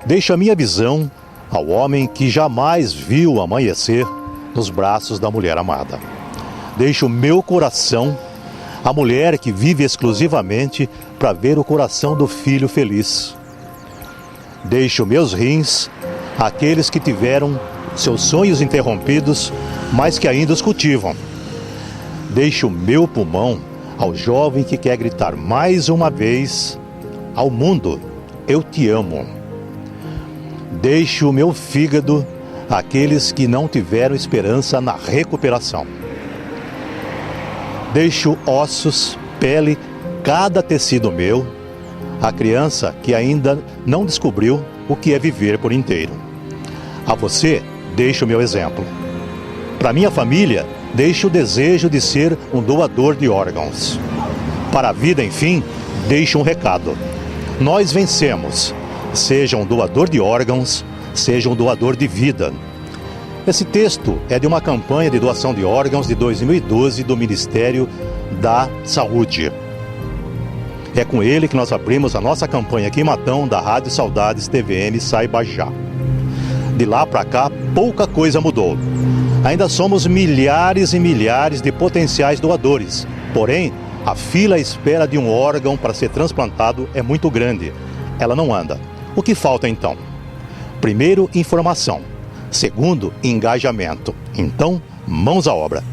Deixo a minha visão ao homem que jamais viu o amanhecer nos braços da mulher amada. Deixo o meu coração à mulher que vive exclusivamente para ver o coração do filho feliz. Deixo meus rins àqueles que tiveram seus sonhos interrompidos, mas que ainda os cultivam. Deixo o meu pulmão ao jovem que quer gritar mais uma vez ao mundo: eu te amo. Deixo o meu fígado àqueles que não tiveram esperança na recuperação. Deixo ossos, pele, cada tecido meu, à criança que ainda não descobriu o que é viver por inteiro. A você, deixo o meu exemplo. Para minha família, deixo o desejo de ser um doador de órgãos. Para a vida, enfim, deixo um recado: nós vencemos. Seja um doador de órgãos, seja um doador de vida. Esse texto é de uma campanha de doação de órgãos de 2012 do Ministério da Saúde. É com ele que nós abrimos a nossa campanha aqui em Matão, da Rádio Saudades TVM Saiba Já. De lá para cá, pouca coisa mudou. Ainda somos milhares e milhares de potenciais doadores. Porém, a fila à espera de um órgão para ser transplantado é muito grande. Ela não anda. O que falta então? Primeiro, informação. Segundo, engajamento. Então, mãos à obra.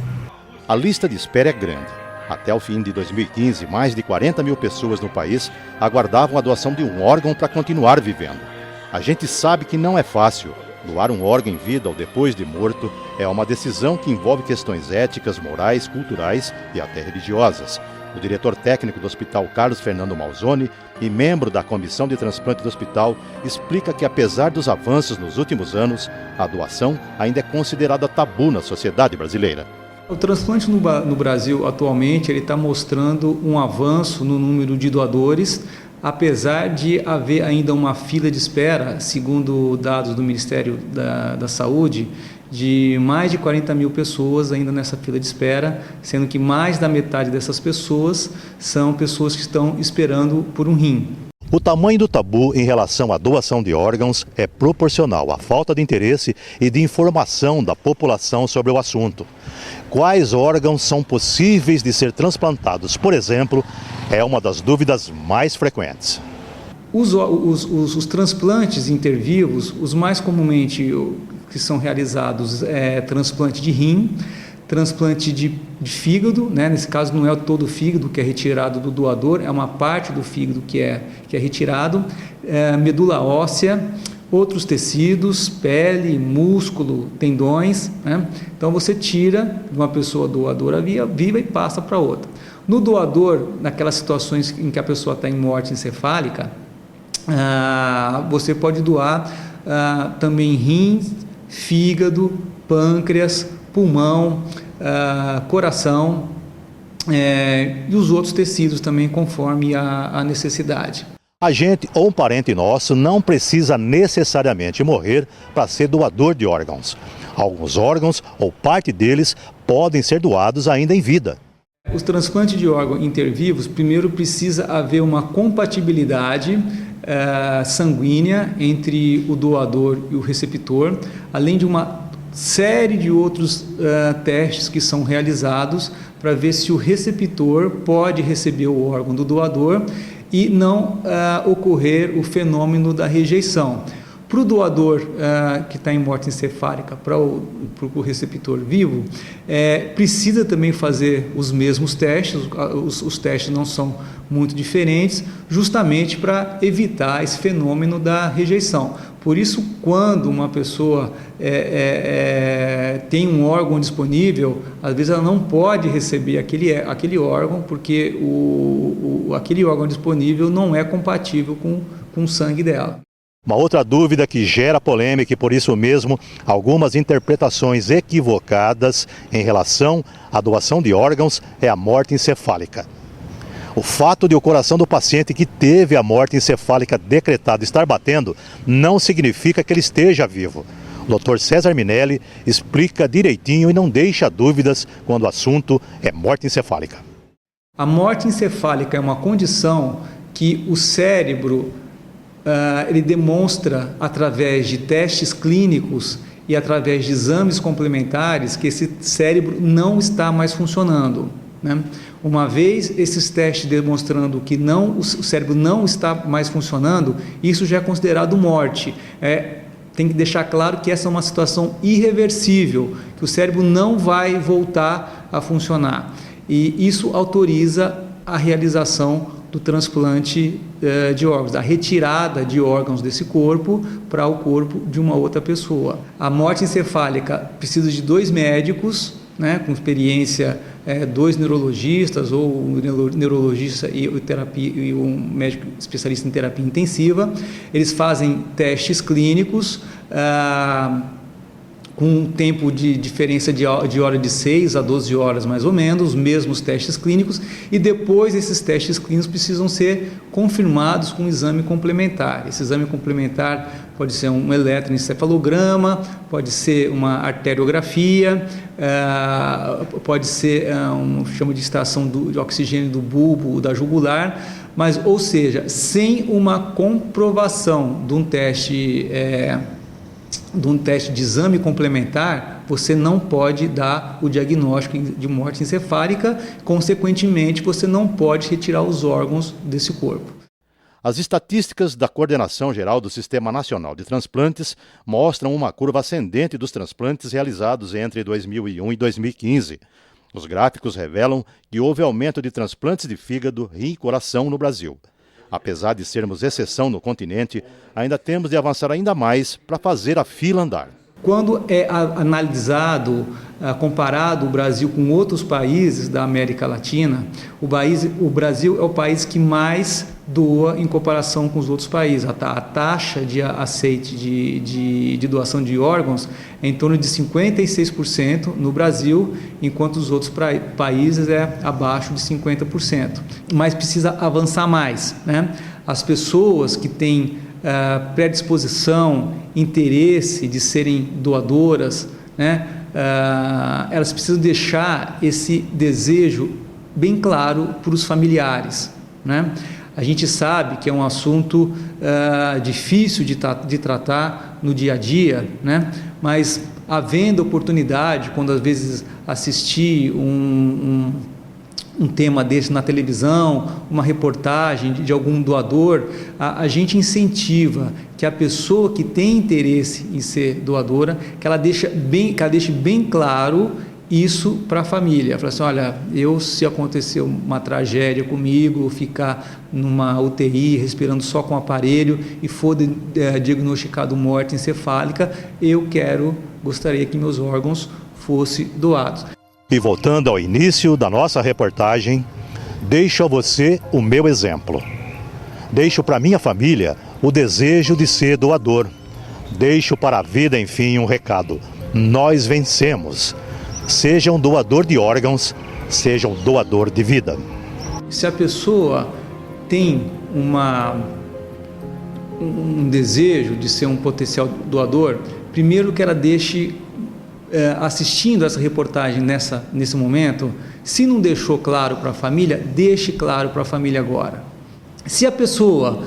A lista de espera é grande. Até o fim de 2015, mais de 40 mil pessoas no país aguardavam a doação de um órgão para continuar vivendo. A gente sabe que não é fácil. Doar um órgão em vida ou depois de morto é uma decisão que envolve questões éticas, morais, culturais e até religiosas. O diretor técnico do Hospital Carlos Fernando Malzone e membro da Comissão de Transplante do hospital explica que, apesar dos avanços nos últimos anos, a doação ainda é considerada tabu na sociedade brasileira. O transplante no Brasil atualmente ele está mostrando um avanço no número de doadores, apesar de haver ainda uma fila de espera, segundo dados do Ministério da Saúde, de mais de 40 mil pessoas ainda nessa fila de espera, sendo que mais da metade dessas pessoas são pessoas que estão esperando por um rim. O tamanho do tabu em relação à doação de órgãos é proporcional à falta de interesse e de informação da população sobre o assunto. Quais órgãos são possíveis de ser transplantados, por exemplo, é uma das dúvidas mais frequentes. Os transplantes intervivos, os mais comumente que são realizados é transplante de rim, transplante de fígado, né? Nesse caso não é todo o fígado que é retirado do doador, é uma parte do fígado que é retirado, medula óssea, outros tecidos, pele, músculo, tendões, né? Então você tira de uma pessoa doadora viva e passa para outra. No doador, naquelas situações em que a pessoa está em morte encefálica, você pode doar também rins, fígado, pâncreas, pulmão, coração e os outros tecidos também conforme a necessidade. A gente ou um parente nosso não precisa necessariamente morrer para ser doador de órgãos. Alguns órgãos ou parte deles podem ser doados ainda em vida. Os transplantes de órgãos intervivos, primeiro precisa haver uma compatibilidade sanguínea entre o doador e o receptor, além de uma série de outros testes que são realizados para ver se o receptor pode receber o órgão do doador e não ocorrer o fenômeno da rejeição. Para o doador que está em morte encefálica, para o receptor vivo, precisa também fazer os mesmos testes, os testes não são muito diferentes, justamente para evitar esse fenômeno da rejeição. Por isso, quando uma pessoa tem um órgão disponível, às vezes ela não pode receber aquele órgão, porque aquele órgão disponível não é compatível com o sangue dela. Uma outra dúvida que gera polêmica e, por isso mesmo, algumas interpretações equivocadas em relação à doação de órgãos é a morte encefálica. O fato de o coração do paciente que teve a morte encefálica decretada estar batendo não significa que ele esteja vivo. O Dr. César Minelli explica direitinho e não deixa dúvidas quando o assunto é morte encefálica. A morte encefálica é uma condição que o cérebro ele demonstra, através de testes clínicos e através de exames complementares, que esse cérebro não está mais funcionando, né? Uma vez esses testes demonstrando que o cérebro não está mais funcionando, isso já é considerado morte. Tem que deixar claro que essa é uma situação irreversível, que o cérebro não vai voltar a funcionar. E isso autoriza a realização do transplante de órgãos, da retirada de órgãos desse corpo para o corpo de uma outra pessoa. A morte encefálica precisa de 2 médicos, né, com experiência, 2 neurologistas, ou um neurologista e um médico especialista em terapia intensiva. Eles fazem testes clínicos com um tempo de diferença de hora de 6 a 12 horas mais ou menos, os mesmos testes clínicos, e depois esses testes clínicos precisam ser confirmados com um exame complementar. Esse exame complementar pode ser um eletroencefalograma, pode ser uma arteriografia, pode ser chama de extração de oxigênio do bulbo, da jugular, mas, ou seja, sem uma comprovação de um teste de exame complementar, você não pode dar o diagnóstico de morte encefálica, consequentemente, você não pode retirar os órgãos desse corpo. As estatísticas da Coordenação Geral do Sistema Nacional de Transplantes mostram uma curva ascendente dos transplantes realizados entre 2001 e 2015. Os gráficos revelam que houve aumento de transplantes de fígado, rim e coração no Brasil. Apesar de sermos exceção no continente, ainda temos de avançar ainda mais para fazer a fila andar. Quando é analisado, comparado o Brasil com outros países da América Latina, o Brasil é o país que mais doa em comparação com os outros países. A taxa de aceite de doação de órgãos é em torno de 56% no Brasil, enquanto os outros países é abaixo de 50%. Mas precisa avançar mais, né? As pessoas que têm predisposição, interesse de serem doadoras, né? Elas precisam deixar esse desejo bem claro para os familiares, né? A gente sabe que é um assunto difícil de tratar no dia a dia, né? Mas havendo oportunidade, quando às vezes assistir um tema desse na televisão, uma reportagem de algum doador, a gente incentiva que a pessoa que tem interesse em ser doadora, que ela deixe bem claro isso para a família. Fala assim: olha, se acontecer uma tragédia comigo, ficar numa UTI, respirando só com aparelho, e for diagnosticado morte encefálica, gostaria que meus órgãos fossem doados. E voltando ao início da nossa reportagem, deixo a você o meu exemplo. Deixo para minha família o desejo de ser doador. Deixo para a vida, enfim, um recado: nós vencemos. Seja um doador de órgãos, seja um doador de vida. Se a pessoa tem um desejo de ser um potencial doador, primeiro que ela deixe, assistindo essa reportagem nesse momento, se não deixou claro para a família, deixe claro para a família agora. Se a pessoa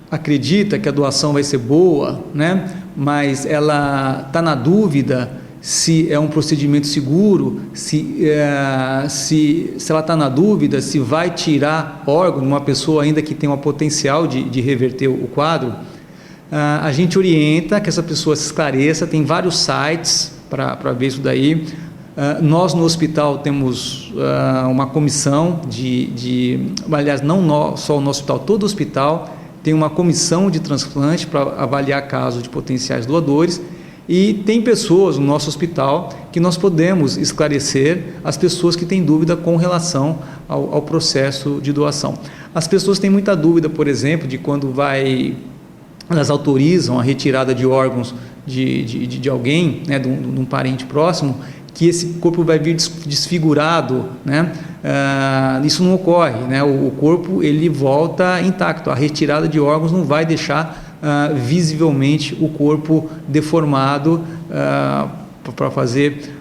acredita que a doação vai ser boa, né, mas ela está na dúvida se é um procedimento seguro, se ela está na dúvida se vai tirar órgão de uma pessoa ainda que tem um potencial de reverter o quadro, a gente orienta que essa pessoa se esclareça. Tem vários sites para ver isso daí. Nós no hospital temos uma comissão aliás, não só o nosso hospital, todo o hospital tem uma comissão de transplante para avaliar casos de potenciais doadores. E tem pessoas no nosso hospital que nós podemos esclarecer as pessoas que têm dúvida com relação ao processo de doação. As pessoas têm muita dúvida, por exemplo, de quando elas autorizam a retirada de órgãos de alguém, né, de um parente próximo, que esse corpo vai vir desfigurado, né? Isso não ocorre, né? O corpo ele volta intacto. A retirada de órgãos não vai deixar visivelmente o corpo deformado para fazer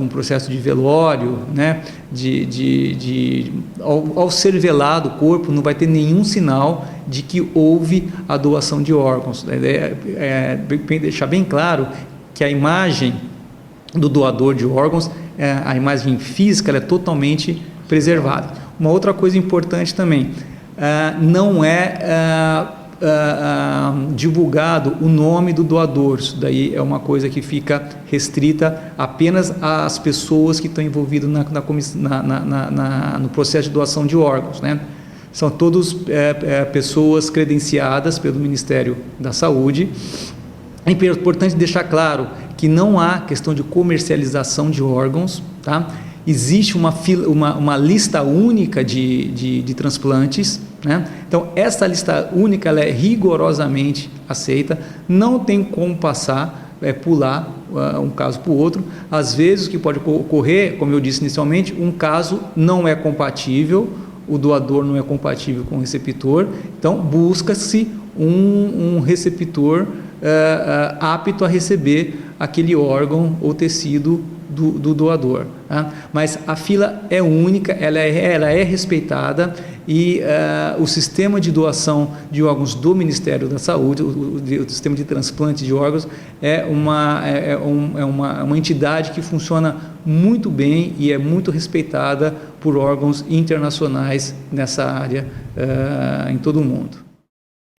um processo de velório, né? Ao ser velado o corpo, não vai ter nenhum sinal de que houve a doação de órgãos. A ideia é deixar bem claro que a imagem do doador de órgãos, a imagem física, ela é totalmente preservada. Uma outra coisa importante também, não é divulgado o nome do doador. Isso daí é uma coisa que fica restrita apenas às pessoas que estão envolvidas no processo de doação de órgãos, né? São todos pessoas credenciadas pelo Ministério da Saúde. É importante deixar claro que não há questão de comercialização de órgãos, tá? Existe uma lista única de transplantes, né? Então, essa lista única ela é rigorosamente aceita, não tem como passar, pular um caso para o outro. Às vezes, o que pode ocorrer, como eu disse inicialmente, um caso não é compatível, o doador não é compatível com o receptor, então busca-se um receptor apto a receber aquele órgão ou tecido do doador, tá? Mas a fila é única, ela é respeitada, e o sistema de doação de órgãos do Ministério da Saúde, o sistema de transplante de órgãos, é uma entidade que funciona muito bem e é muito respeitada por órgãos internacionais nessa área em todo o mundo.